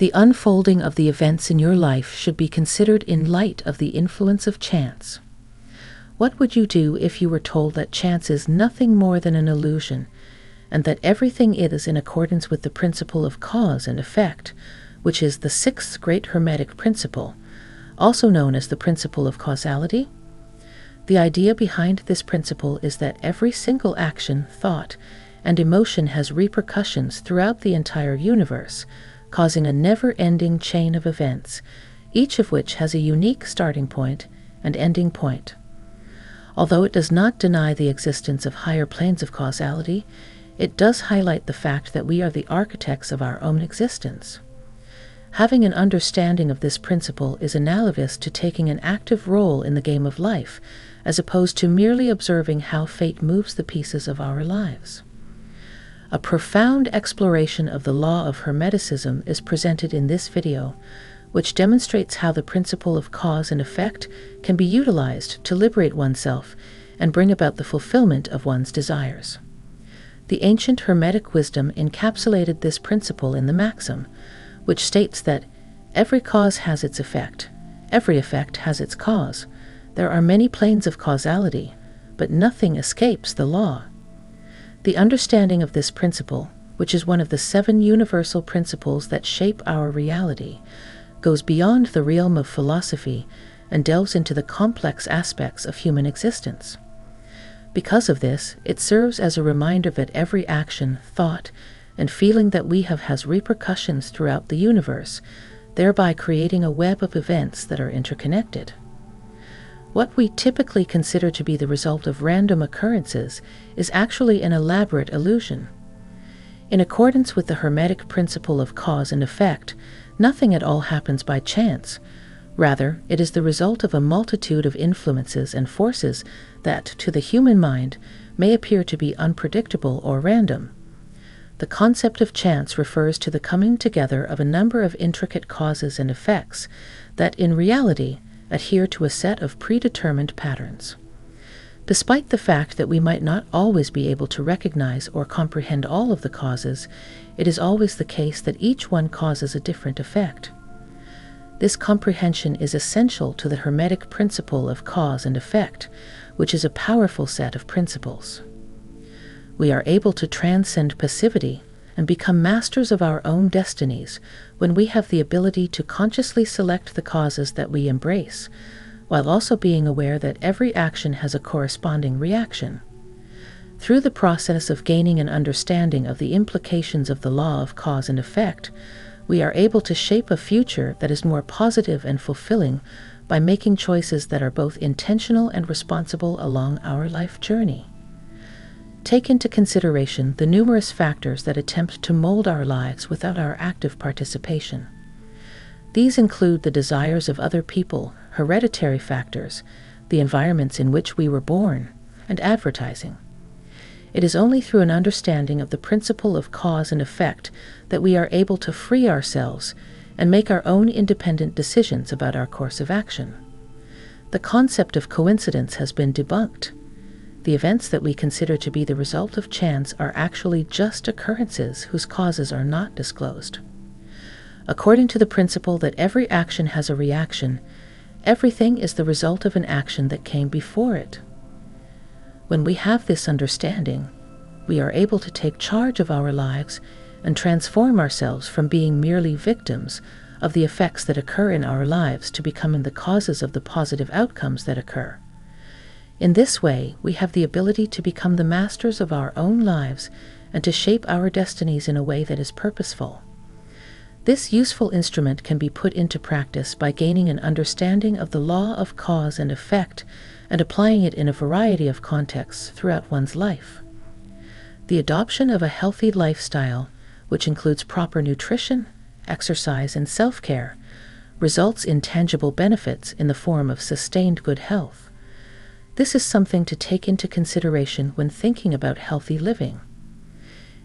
The unfolding of the events in your life should be considered in light of the influence of chance. What would you do if you were told that chance is nothing more than an illusion, and that everything is in accordance with the principle of cause and effect, which is the Sixth Great Hermetic Principle, also known as the Principle of Causality? The idea behind this principle is that every single action, thought, and emotion has repercussions throughout the entire universe, causing a never-ending chain of events, each of which has a unique starting point and ending point. Although it does not deny the existence of higher planes of causality, it does highlight the fact that we are the architects of our own existence. Having an understanding of this principle is analogous to taking an active role in the game of life, as opposed to merely observing how fate moves the pieces of our lives. A profound exploration of the law of Hermeticism is presented in this video, which demonstrates how the principle of cause and effect can be utilized to liberate oneself and bring about the fulfillment of one's desires. The ancient Hermetic wisdom encapsulated this principle in the maxim, which states that every cause has its effect, every effect has its cause. There are many planes of causality, but nothing escapes the law. The understanding of this principle, which is one of the 7 universal principles that shape our reality, goes beyond the realm of philosophy and delves into the complex aspects of human existence. Because of this, it serves as a reminder that every action, thought, and feeling that we have has repercussions throughout the universe, thereby creating a web of events that are interconnected. What we typically consider to be the result of random occurrences is actually an elaborate illusion. In accordance with the Hermetic principle of cause and effect, nothing at all happens by chance. Rather, it is the result of a multitude of influences and forces that, to the human mind, may appear to be unpredictable or random. The concept of chance refers to the coming together of a number of intricate causes and effects that, in reality, adhere to a set of predetermined patterns. Despite the fact that we might not always be able to recognize or comprehend all of the causes, it is always the case that each one causes a different effect. This comprehension is essential to the Hermetic principle of cause and effect, which is a powerful set of principles. We are able to transcend passivity and become masters of our own destinies when we have the ability to consciously select the causes that we embrace, while also being aware that every action has a corresponding reaction. Through the process of gaining an understanding of the implications of the law of cause and effect, we are able to shape a future that is more positive and fulfilling by making choices that are both intentional and responsible along our life journey. Take into consideration the numerous factors that attempt to mold our lives without our active participation. These include the desires of other people, hereditary factors, the environments in which we were born, and advertising. It is only through an understanding of the principle of cause and effect that we are able to free ourselves and make our own independent decisions about our course of action. The concept of coincidence has been debunked. The events that we consider to be the result of chance are actually just occurrences whose causes are not disclosed. According to the principle that every action has a reaction, everything is the result of an action that came before it. When we have this understanding, we are able to take charge of our lives and transform ourselves from being merely victims of the effects that occur in our lives to becoming the causes of the positive outcomes that occur. In this way, we have the ability to become the masters of our own lives and to shape our destinies in a way that is purposeful. This useful instrument can be put into practice by gaining an understanding of the law of cause and effect and applying it in a variety of contexts throughout one's life. The adoption of a healthy lifestyle, which includes proper nutrition, exercise, and self-care, results in tangible benefits in the form of sustained good health. This is something to take into consideration when thinking about healthy living.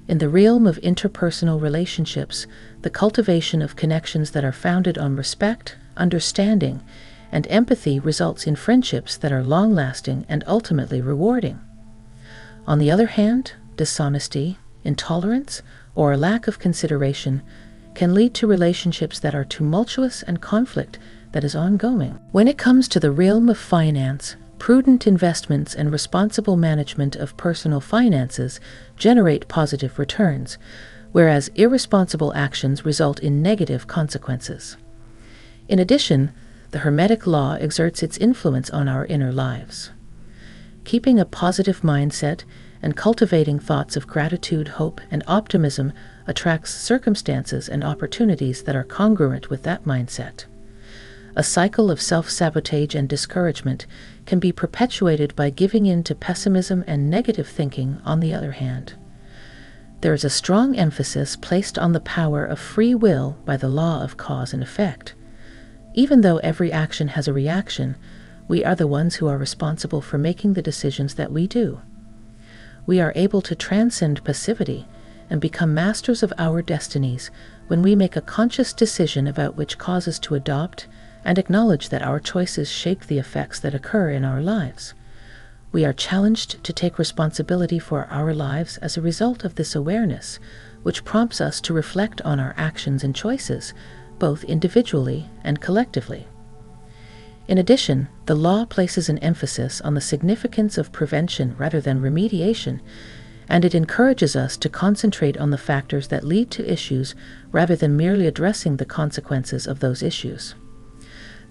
In the realm of interpersonal relationships, the cultivation of connections that are founded on respect, understanding, and empathy results in friendships that are long-lasting and ultimately rewarding. On the other hand, dishonesty, intolerance, or a lack of consideration can lead to relationships that are tumultuous and conflict that is ongoing. When it comes to the realm of finance, prudent investments and responsible management of personal finances generate positive returns, whereas irresponsible actions result in negative consequences. In addition, the Hermetic law exerts its influence on our inner lives. Keeping a positive mindset and cultivating thoughts of gratitude, hope, and optimism attracts circumstances and opportunities that are congruent with that mindset. A cycle of self-sabotage and discouragement can be perpetuated by giving in to pessimism and negative thinking, on the other hand. There is a strong emphasis placed on the power of free will by the law of cause and effect. Even though every action has a reaction, we are the ones who are responsible for making the decisions that we do. We are able to transcend passivity and become masters of our destinies when we make a conscious decision about which causes to adopt and acknowledge that our choices shape the effects that occur in our lives. We are challenged to take responsibility for our lives as a result of this awareness, which prompts us to reflect on our actions and choices, both individually and collectively. In addition, the law places an emphasis on the significance of prevention rather than remediation, and it encourages us to concentrate on the factors that lead to issues rather than merely addressing the consequences of those issues.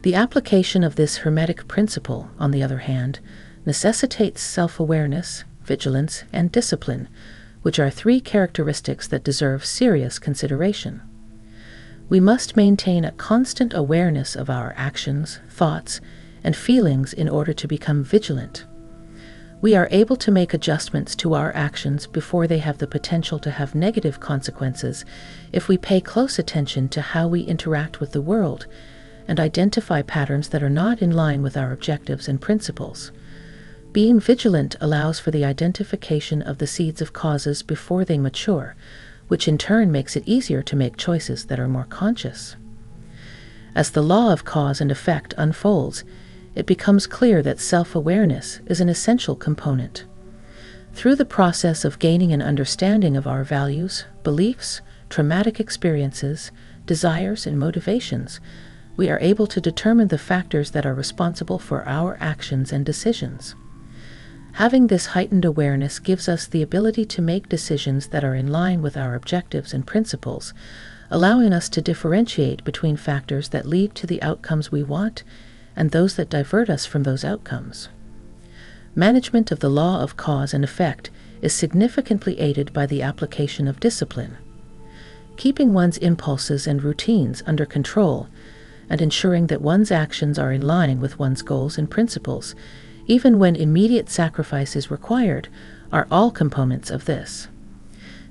The application of this Hermetic principle, on the other hand, necessitates self-awareness, vigilance, and discipline, which are three characteristics that deserve serious consideration. We must maintain a constant awareness of our actions, thoughts, and feelings in order to become vigilant. We are able to make adjustments to our actions before they have the potential to have negative consequences if we pay close attention to how we interact with the world and identify patterns that are not in line with our objectives and principles. Being vigilant allows for the identification of the seeds of causes before they mature, which in turn makes it easier to make choices that are more conscious. As the law of cause and effect unfolds, it becomes clear that self-awareness is an essential component. Through the process of gaining an understanding of our values, beliefs, traumatic experiences, desires, and motivations, we are able to determine the factors that are responsible for our actions and decisions. Having this heightened awareness gives us the ability to make decisions that are in line with our objectives and principles, allowing us to differentiate between factors that lead to the outcomes we want and those that divert us from those outcomes. Management of the law of cause and effect is significantly aided by the application of discipline. Keeping one's impulses and routines under control and ensuring that one's actions are in line with one's goals and principles, even when immediate sacrifice is required, are all components of this.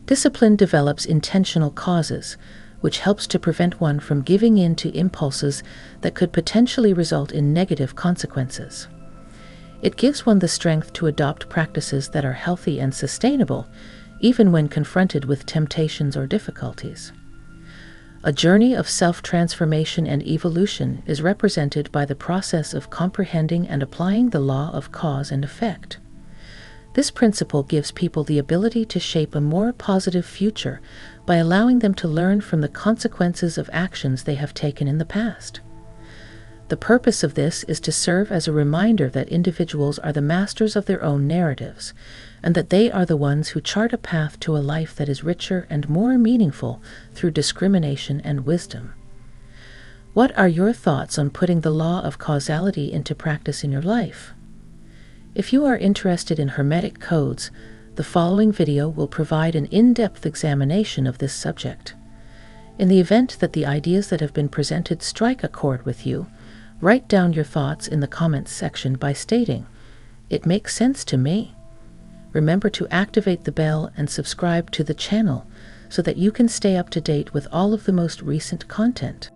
Discipline develops intentional causes, which helps to prevent one from giving in to impulses that could potentially result in negative consequences. It gives one the strength to adopt practices that are healthy and sustainable, even when confronted with temptations or difficulties. A journey of self-transformation and evolution is represented by the process of comprehending and applying the law of cause and effect. This principle gives people the ability to shape a more positive future by allowing them to learn from the consequences of actions they have taken in the past. The purpose of this is to serve as a reminder that individuals are the masters of their own narratives, and that they are the ones who chart a path to a life that is richer and more meaningful through discrimination and wisdom. What are your thoughts on putting the law of causality into practice in your life? If you are interested in Hermetic codes, the following video will provide an in-depth examination of this subject. In the event that the ideas that have been presented strike a chord with you, write down your thoughts in the comments section by stating, "It makes sense to me." Remember to activate the bell and subscribe to the channel so that you can stay up to date with all of the most recent content.